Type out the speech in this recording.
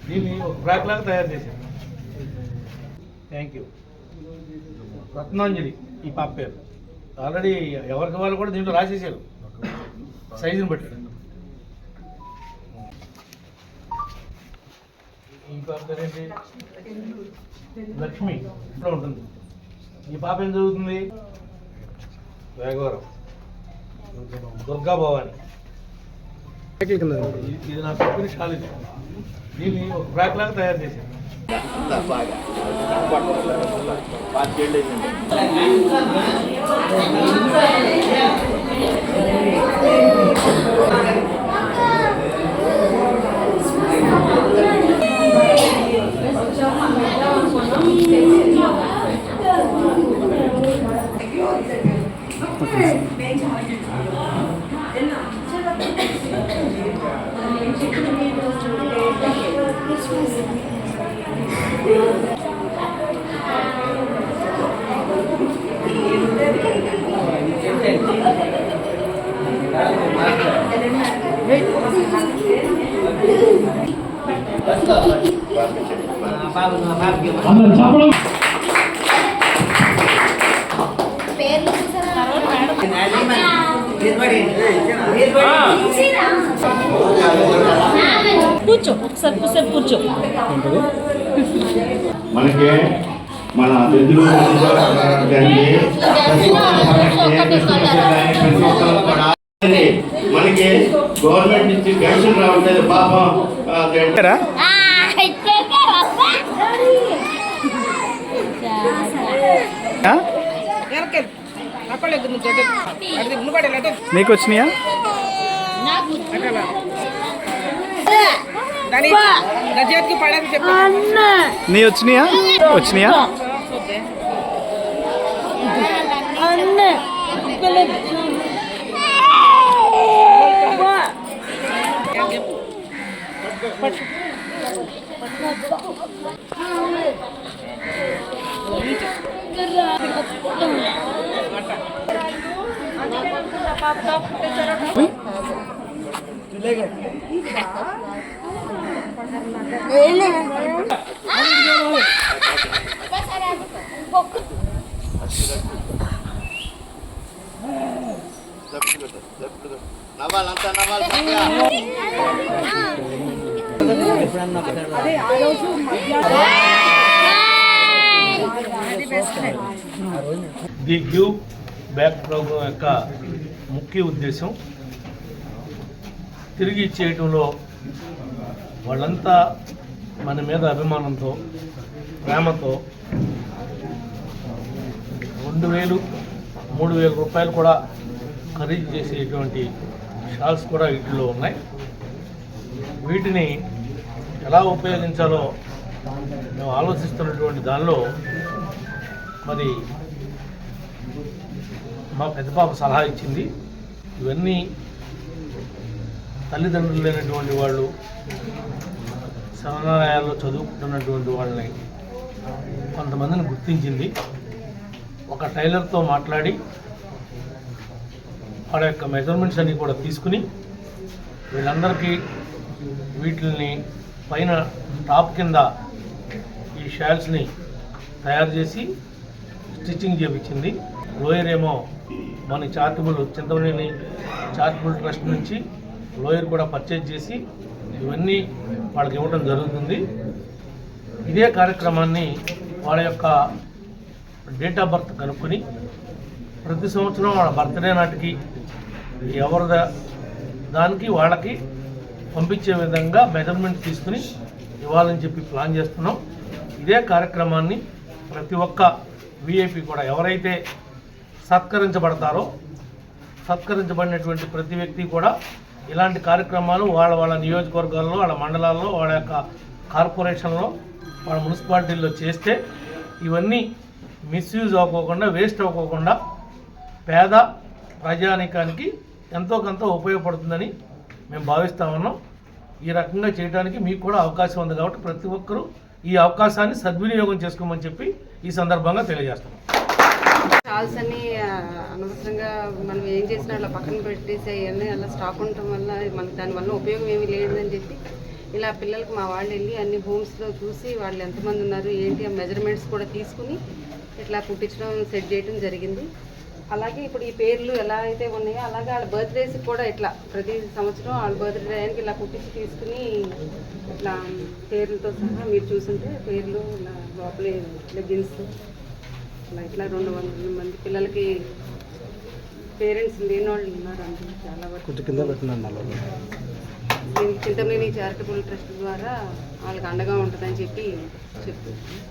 దీన్ని ఒక బ్రాక్ లాగా తయారు చేశాను. Thank you. రత్నాంజలి ఈ పాప పేరు. ఆల్రెడీ ఎవరికి వాళ్ళు కూడా దీంట్లో రాసేసారు సైజుని బట్టి. ఈ పాప పేరు ఏంటి? లక్ష్మి. ఇంట్లో ఉంటుంది. ఈ పాప ఏం చదువుతుంది? వేగవరం దుర్గా భవాని. ఇది నా చెప్పిన షాలిది. దీన్ని ఒక బ్రాక్ లాగా తయారు చేశాను. కూర్చో ఒకసారి కూర్చో. మనకి మన తెలుగు మనకి గవర్నమెంట్ నుంచి పెన్షన్ రావట్లేదు పాపం. నీకు వచ్చినాయా? నీ వచ్చినాయా? వచ్చినాయా? ది గివ్ బ్యాక్ ప్రోగ్రాం యొక్క ముఖ్య ఉద్దేశం తిరిగి ఇచ్చేయటంలో వాళ్ళంతా మన మీద అభిమానంతో ప్రేమతో 2,000-3,000 రూపాయలు కూడా ఖరీదు చేసేటువంటి షాల్స్ కూడా వీటిలో ఉన్నాయి. వీటిని ఎలా ఉపయోగించాలో మేము ఆలోచిస్తున్నటువంటి దానిలో మరి మా పెద్ద పాప సలహా ఇచ్చింది. ఇవన్నీ తల్లిదండ్రులు లేనటువంటి వాళ్ళు, శరణాలయాల్లో చదువుకుంటున్నటువంటి వాళ్ళని కొంతమందిని గుర్తించింది. ఒక టైలర్తో మాట్లాడి వాళ్ళ యొక్క మెజర్మెంట్స్ అన్నీ కూడా తీసుకుని వీళ్ళందరికీ వీటిని పైన టాప్ కింద ఈ షాల్స్ని తయారు చేసి స్టిచ్చింగ్ చేయించింది. లోయర్ ఏమో మన చారిటబుల్ చింతమనేని చారిటబుల్ ట్రస్ట్ నుంచి లోయర్ కూడా పర్చేజ్ చేసి ఇవన్నీ వాళ్ళకి ఇవ్వడం జరుగుతుంది. ఇదే కార్యక్రమాన్ని వాళ్ళ యొక్క డేట్ ఆఫ్ బర్త్ కనుక్కొని ప్రతి సంవత్సరం వాళ్ళ బర్త్డే నాటికి ఎవరి దానికి వాళ్ళకి పంపించే విధంగా మెజర్మెంట్ తీసుకుని ఇవ్వాలని చెప్పి ప్లాన్ చేస్తున్నాం. ఇదే కార్యక్రమాన్ని ప్రతి ఒక్క విఐపి కూడా ఎవరైతే సత్కరించబడతారో సత్కరించబడినటువంటి ప్రతి వ్యక్తి కూడా ఇలాంటి కార్యక్రమాలు వాళ్ళ నియోజకవర్గాల్లో, వాళ్ళ మండలాల్లో, వాళ్ళ యొక్క కార్పొరేషన్లో, వాళ్ళ మున్సిపాలిటీల్లో చేస్తే ఇవన్నీ మిస్యూజ్ అవ్వకోకుండా, వేస్ట్ అవ్వకోకుండా పేద ప్రజానీకానికి ఎంతో కొంత ఉపయోగపడుతుందని మేము భావిస్తూ ఉన్నాం. ఈ రకంగా చేయడానికి మీకు కూడా అవకాశం ఉంది కాబట్టి ప్రతి ఒక్కరూ ఈ అవకాశాన్ని సద్వినియోగం చేసుకోమని చెప్పి ఈ సందర్భంగా తెలియజేస్తాం. స్టాల్స్ అన్ని అనవసరంగా మనం ఏం చేసినా అలా పక్కన పెట్టేసి అవన్నీ అలా స్టాక్ ఉండటం వల్ల మనకి దానివల్ల ఉపయోగం ఏమీ లేదని చెప్పి ఇలా పిల్లలకి మా వాళ్ళు వెళ్ళి అన్ని హోమ్స్లో చూసి వాళ్ళు ఎంతమంది ఉన్నారు ఏంటి ఆ మెజర్మెంట్స్ కూడా తీసుకుని ఇట్లా కుట్టించడం సెట్ చేయడం జరిగింది. అలాగే ఇప్పుడు ఈ పేర్లు ఎలా అయితే ఉన్నాయో అలాగే వాళ్ళ బర్త్డేస్కి కూడా ఇట్లా ప్రతి సంవత్సరం వాళ్ళ బర్త్డే టైంకి ఇలా కుట్టించి తీసుకుని ఇట్లా పేర్లతో సహా మీరు చూస్తుంటే పేర్లు ఇలా లోపల లెగ్గిన్స్ ఇట్లా 200 మంది పిల్లలకి పేరెంట్స్ లేని వాళ్ళు ఉన్నారు అంటే చాలా వరకు దీనికి చింతమనేని చారిటబుల్ ట్రస్ట్ ద్వారా వాళ్ళకి అండగా ఉంటుందని చెప్పి చెప్తున్నాను.